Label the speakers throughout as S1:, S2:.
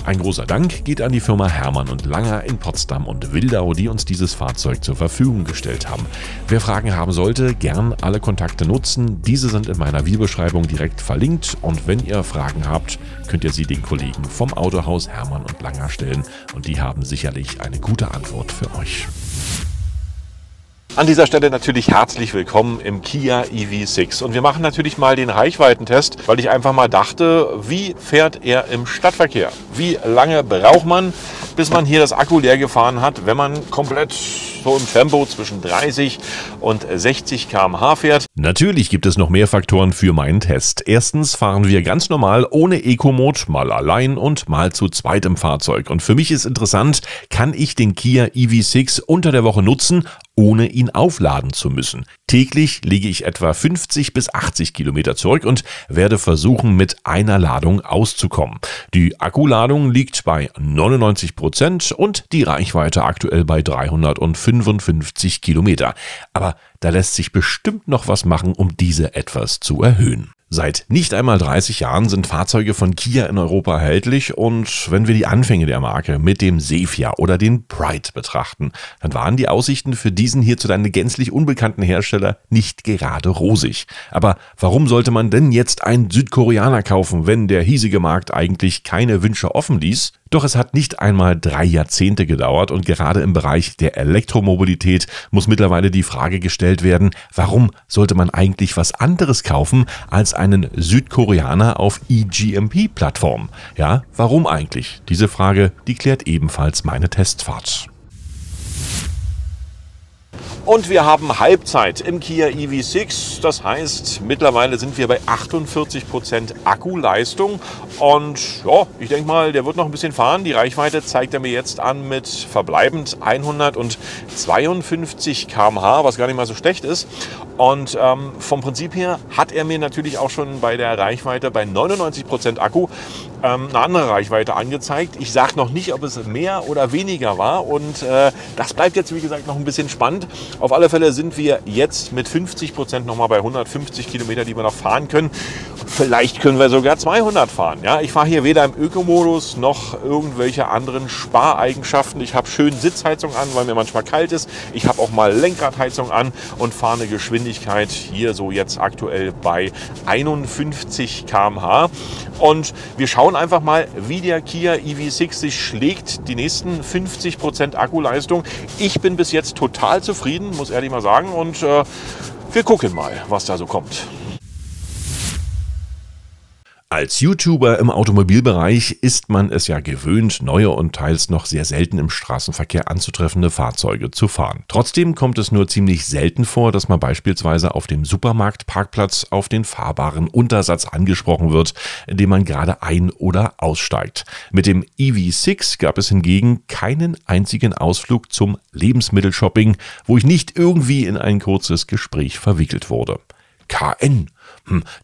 S1: Ein großer Dank geht an die Firma Hermann und Langer in Potsdam und Wildau, die uns dieses Fahrzeug zur Verfügung gestellt haben. Wer Fragen haben sollte, gern alle Kontakte nutzen. Diese sind in meiner Videobeschreibung direkt verlinkt und wenn ihr Fragen habt, könnt ihr sie den Kollegen vom Autohaus Hermann und Langer stellen und die haben sicherlich eine gute Antwort für euch. An dieser Stelle natürlich herzlich willkommen im Kia EV6 und wir machen natürlich mal den Reichweitentest, weil ich einfach mal dachte, wie fährt er im Stadtverkehr? Wie lange braucht man, bis man hier das Akku leer gefahren hat, wenn man komplett so im Tempo zwischen 30 und 60 km/h fährt? Natürlich gibt es noch mehr Faktoren für meinen Test. Erstens fahren wir ganz normal ohne Eco-Mode, mal allein und mal zu zweit im Fahrzeug. Und für mich ist interessant, kann ich den Kia EV6 unter der Woche nutzen, ohne ihn aufladen zu müssen. Täglich lege ich etwa 50 bis 80 Kilometer zurück und werde versuchen, mit einer Ladung auszukommen. Die Akkuladung liegt bei 99% und die Reichweite aktuell bei 355 Kilometer. Aber da lässt sich bestimmt noch was machen, um diese etwas zu erhöhen. Seit nicht einmal 30 Jahren sind Fahrzeuge von Kia in Europa erhältlich und wenn wir die Anfänge der Marke mit dem Cephia oder den Pride betrachten, dann waren die Aussichten für diesen hierzulande gänzlich unbekannten Hersteller nicht gerade rosig. Aber warum sollte man denn jetzt einen Südkoreaner kaufen, wenn der hiesige Markt eigentlich keine Wünsche offen ließ? Doch es hat nicht einmal 3 Jahrzehnte gedauert und gerade im Bereich der Elektromobilität muss mittlerweile die Frage gestellt werden, warum sollte man eigentlich was anderes kaufen als einen Südkoreaner auf eGMP-Plattform? Ja, warum eigentlich? Diese Frage, die klärt ebenfalls meine Testfahrt. Und wir haben Halbzeit im Kia EV6, das heißt, mittlerweile sind wir bei 48% Akkuleistung und ja, ich denke mal, der wird noch ein bisschen fahren. Die Reichweite zeigt er mir jetzt an mit verbleibend 152 km/h, was gar nicht mal so schlecht ist. Und vom Prinzip her hat er mir natürlich auch schon bei der Reichweite bei 99% Akku eine andere Reichweite angezeigt. Ich sage noch nicht, ob es mehr oder weniger war und das bleibt jetzt wie gesagt noch ein bisschen spannend. Auf alle Fälle sind wir jetzt mit 50% nochmal bei 150 Kilometer, die wir noch fahren können. Vielleicht können wir sogar 200 fahren. Ja, ich fahre hier weder im Ökomodus noch irgendwelche anderen Spareigenschaften. Ich habe schön Sitzheizung an, weil mir manchmal kalt ist. Ich habe auch mal Lenkradheizung an und fahre eine Geschwindigkeit hier so jetzt aktuell bei 51 km/h. Und wir schauen einfach mal, wie der Kia EV6 sich schlägt. Die nächsten 50% Akkuleistung. Ich bin bis jetzt total zufrieden, muss ehrlich mal sagen. Und wir gucken mal, was da so kommt. Als YouTuber im Automobilbereich ist man es ja gewöhnt, neue und teils noch sehr selten im Straßenverkehr anzutreffende Fahrzeuge zu fahren. Trotzdem kommt es nur ziemlich selten vor, dass man beispielsweise auf dem Supermarktparkplatz auf den fahrbaren Untersatz angesprochen wird, indem man gerade ein- oder aussteigt. Mit dem EV6 gab es hingegen keinen einzigen Ausflug zum Lebensmittelshopping, wo ich nicht irgendwie in ein kurzes Gespräch verwickelt wurde. KN.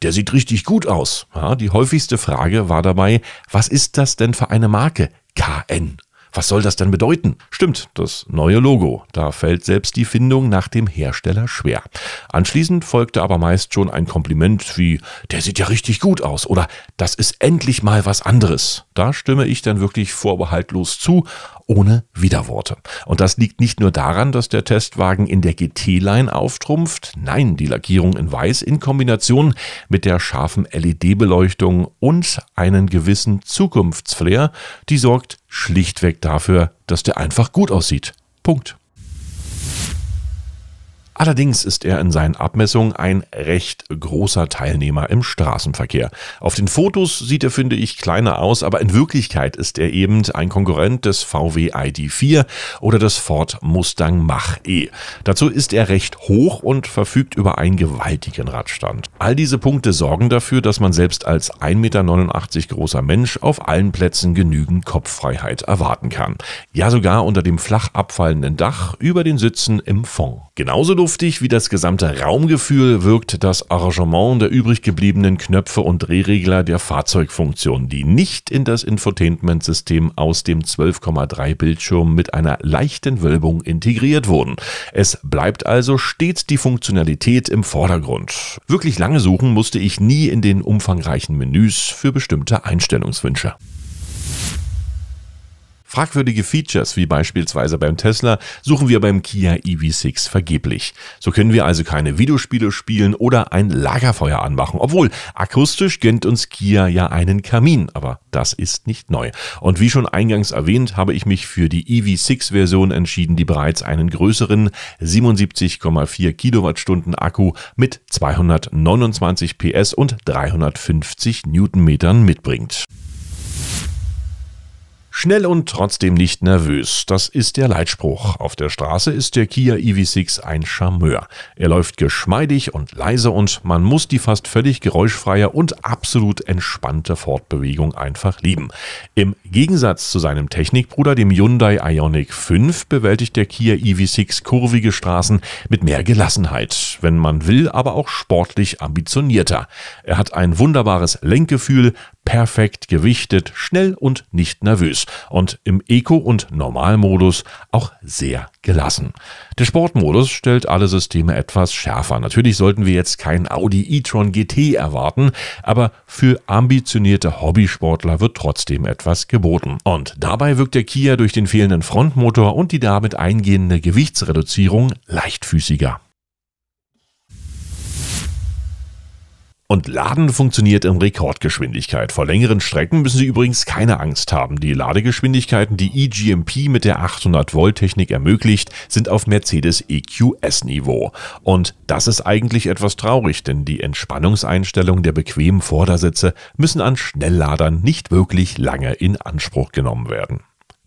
S1: Der sieht richtig gut aus. Ja, die häufigste Frage war dabei, was ist das denn für eine Marke? KN. Was soll das denn bedeuten? Stimmt, das neue Logo. Da fällt selbst die Findung nach dem Hersteller schwer. Anschließend folgte aber meist schon ein Kompliment wie, der sieht ja richtig gut aus oder das ist endlich mal was anderes. Da stimme ich dann wirklich vorbehaltlos zu, ohne Widerworte. Und das liegt nicht nur daran, dass der Testwagen in der GT-Line auftrumpft. Nein, die Lackierung in Weiß in Kombination mit der scharfen LED-Beleuchtung und einen gewissen Zukunftsflair, die sorgt schlichtweg dafür, dass der einfach gut aussieht. Punkt. Allerdings ist er in seinen Abmessungen ein recht großer Teilnehmer im Straßenverkehr. Auf den Fotos sieht er, finde ich, kleiner aus, aber in Wirklichkeit ist er eben ein Konkurrent des VW ID.4 oder des Ford Mustang Mach-E. Dazu ist er recht hoch und verfügt über einen gewaltigen Radstand. All diese Punkte sorgen dafür, dass man selbst als 1,89 Meter großer Mensch auf allen Plätzen genügend Kopffreiheit erwarten kann. Ja, sogar unter dem flach abfallenden Dach über den Sitzen im Fond. Genauso luftig wie das gesamte Raumgefühl wirkt das Arrangement der übrig gebliebenen Knöpfe und Drehregler der Fahrzeugfunktion, die nicht in das Infotainment-System aus dem 12,3 Bildschirm mit einer leichten Wölbung integriert wurden. Es bleibt also stets die Funktionalität im Vordergrund. Wirklich lange suchen musste ich nie in den umfangreichen Menüs für bestimmte Einstellungswünsche. Fragwürdige Features wie beispielsweise beim Tesla suchen wir beim Kia EV6 vergeblich. So können wir also keine Videospiele spielen oder ein Lagerfeuer anmachen, obwohl akustisch gönnt uns Kia ja einen Kamin, aber das ist nicht neu. Und wie schon eingangs erwähnt, habe ich mich für die EV6-Version entschieden, die bereits einen größeren 77,4 Kilowattstunden Akku mit 229 PS und 350 Newtonmetern mitbringt. Schnell und trotzdem nicht nervös, das ist der Leitspruch. Auf der Straße ist der Kia EV6 ein Charmeur. Er läuft geschmeidig und leise und man muss die fast völlig geräuschfreie und absolut entspannte Fortbewegung einfach lieben. Im Gegensatz zu seinem Technikbruder, dem Hyundai Ioniq 5, bewältigt der Kia EV6 kurvige Straßen mit mehr Gelassenheit, wenn man will, aber auch sportlich ambitionierter. Er hat ein wunderbares Lenkgefühl, perfekt gewichtet, schnell und nicht nervös und im Eco- und Normalmodus auch sehr gelassen. Der Sportmodus stellt alle Systeme etwas schärfer. Natürlich sollten wir jetzt kein Audi e-tron GT erwarten, aber für ambitionierte Hobbysportler wird trotzdem etwas geboten. Und dabei wirkt der Kia durch den fehlenden Frontmotor und die damit eingehende Gewichtsreduzierung leichtfüßiger. Und Laden funktioniert in Rekordgeschwindigkeit. Vor längeren Strecken müssen Sie übrigens keine Angst haben. Die Ladegeschwindigkeiten, die eGMP mit der 800-Volt-Technik ermöglicht, sind auf Mercedes EQS-Niveau. Und das ist eigentlich etwas traurig, denn die Entspannungseinstellungen der bequemen Vordersitze müssen an Schnellladern nicht wirklich lange in Anspruch genommen werden.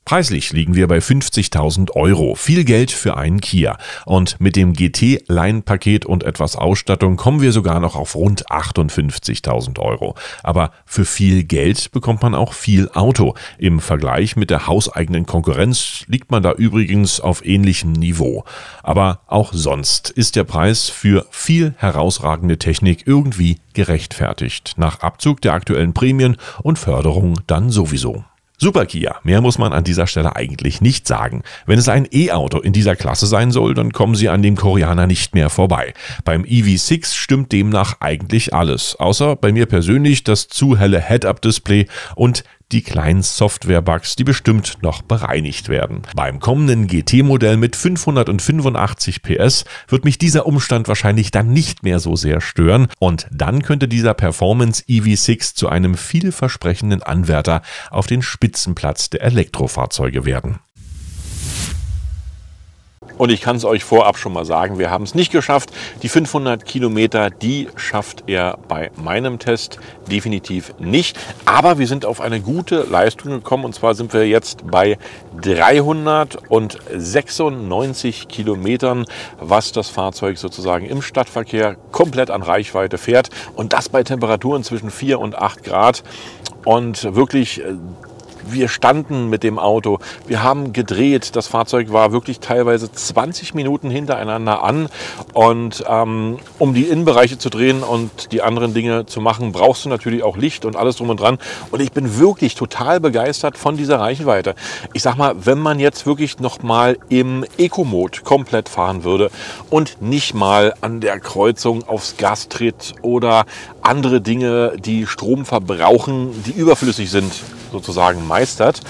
S1: Preislich liegen wir bei 50.000 €. Viel Geld für einen Kia. Und mit dem GT-Line-Paket und etwas Ausstattung kommen wir sogar noch auf rund 58.000 €. Aber für viel Geld bekommt man auch viel Auto. Im Vergleich mit der hauseigenen Konkurrenz liegt man da übrigens auf ähnlichem Niveau. Aber auch sonst ist der Preis für viel herausragende Technik irgendwie gerechtfertigt. Nach Abzug der aktuellen Prämien und Förderung dann sowieso. Super Kia, mehr muss man an dieser Stelle eigentlich nicht sagen. Wenn es ein E-Auto in dieser Klasse sein soll, dann kommen Sie an dem Koreaner nicht mehr vorbei. Beim EV6 stimmt demnach eigentlich alles, außer bei mir persönlich das zu helle Head-Up-Display und die kleinen Software-Bugs, die bestimmt noch bereinigt werden. Beim kommenden GT-Modell mit 585 PS wird mich dieser Umstand wahrscheinlich dann nicht mehr so sehr stören und dann könnte dieser Performance EV6 zu einem vielversprechenden Anwärter auf den Spitzenplatz der Elektrofahrzeuge werden. Und ich kann es euch vorab schon mal sagen, wir haben es nicht geschafft. Die 500 Kilometer, die schafft er bei meinem Test definitiv nicht. Aber wir sind auf eine gute Leistung gekommen. Und zwar sind wir jetzt bei 396 Kilometern, was das Fahrzeug sozusagen im Stadtverkehr komplett an Reichweite fährt. Und das bei Temperaturen zwischen 4 und 8 Grad. Und wirklich... Wir standen mit dem Auto, wir haben gedreht, das Fahrzeug war wirklich teilweise 20 Minuten hintereinander an und um die Innenbereiche zu drehen und die anderen Dinge zu machen, brauchst du natürlich auch Licht und alles drum und dran und ich bin wirklich total begeistert von dieser Reichweite. Ich sag mal, wenn man jetzt wirklich noch mal im Eco-Mode komplett fahren würde und nicht mal an der Kreuzung aufs Gas tritt oder andere Dinge, die Strom verbrauchen, die überflüssig sind, sozusagen meistert,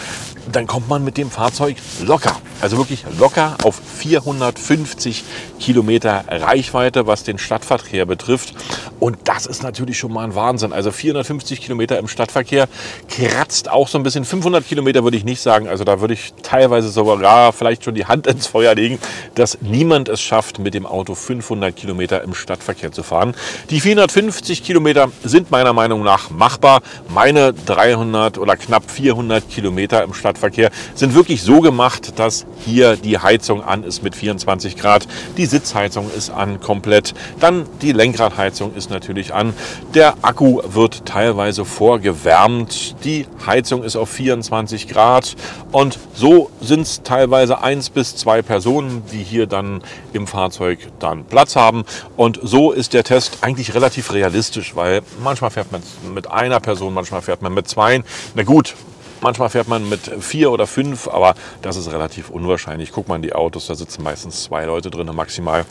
S1: dann kommt man mit dem Fahrzeug locker, also wirklich locker auf 450 Kilometer Reichweite, was den Stadtverkehr betrifft. Und das ist natürlich schon mal ein Wahnsinn. Also 450 Kilometer im Stadtverkehr kratzt auch so ein bisschen. 500 Kilometer würde ich nicht sagen. Also da würde ich teilweise sogar vielleicht schon die Hand ins Feuer legen, dass niemand es schafft, mit dem Auto 500 Kilometer im Stadtverkehr zu fahren. Die 450 Kilometer sind meiner Meinung nach machbar. Meine 300 oder knapp 400 Kilometer im Stadtverkehr sind wirklich so gemacht, dass hier die Heizung an ist mit 24 Grad. Die Sitzheizung ist an komplett. Dann die Lenkradheizung ist natürlich an. Der Akku wird teilweise vorgewärmt. Die Heizung ist auf 24 Grad. Und so sind es teilweise 1 bis 2 Personen, die hier dann im Fahrzeug dann Platz haben. Und so ist der Test eigentlich relativ realistisch, weil manchmal fährt man mit einer Person, manchmal fährt man mit 2. Na gut, Manchmal fährt man mit 4 oder 5, aber das ist relativ unwahrscheinlich. Guck mal in die Autos, da sitzen meistens 2 Leute drin maximal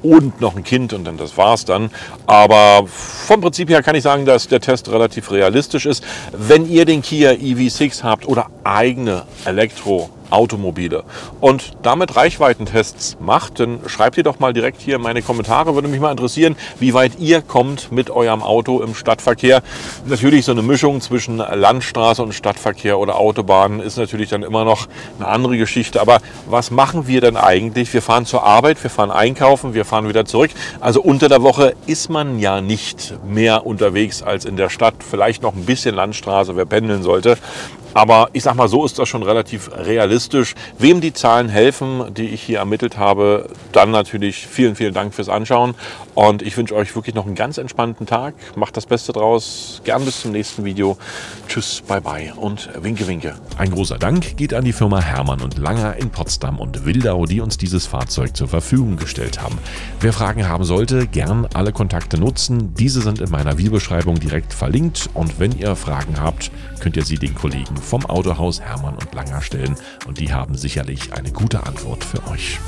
S1: und noch ein Kind und dann das war's dann. Aber vom Prinzip her kann ich sagen, dass der Test relativ realistisch ist. Wenn ihr den Kia EV6 habt oder eigene Elektroautomobile und damit Reichweitentests macht, dann schreibt ihr doch mal direkt hier in meine Kommentare. Würde mich mal interessieren, wie weit ihr kommt mit eurem Auto im Stadtverkehr. Natürlich so eine Mischung zwischen Landstraße und Stadtverkehr oder Autobahn ist natürlich dann immer noch eine andere Geschichte. Aber was machen wir denn eigentlich? Wir fahren zur Arbeit, wir fahren einkaufen, wir fahren wieder zurück. Also unter der Woche ist man ja nicht mehr unterwegs als in der Stadt. Vielleicht noch ein bisschen Landstraße, wer pendeln sollte. Aber ich sag mal, so ist das schon relativ realistisch. Wem die Zahlen helfen, die ich hier ermittelt habe, dann natürlich vielen, vielen Dank fürs Anschauen. Und ich wünsche euch wirklich noch einen ganz entspannten Tag. Macht das Beste draus. Gern bis zum nächsten Video. Tschüss, bye bye und winke, winke. Ein großer Dank geht an die Firma Hermann und Langer in Potsdam und Wildau, die uns dieses Fahrzeug zur Verfügung gestellt haben. Wer Fragen haben sollte, gern alle Kontakte nutzen. Diese sind in meiner Videobeschreibung direkt verlinkt. Und wenn ihr Fragen habt, könnt ihr sie den Kollegen vom Autohaus Hermann und Langer stellen und die haben sicherlich eine gute Antwort für euch.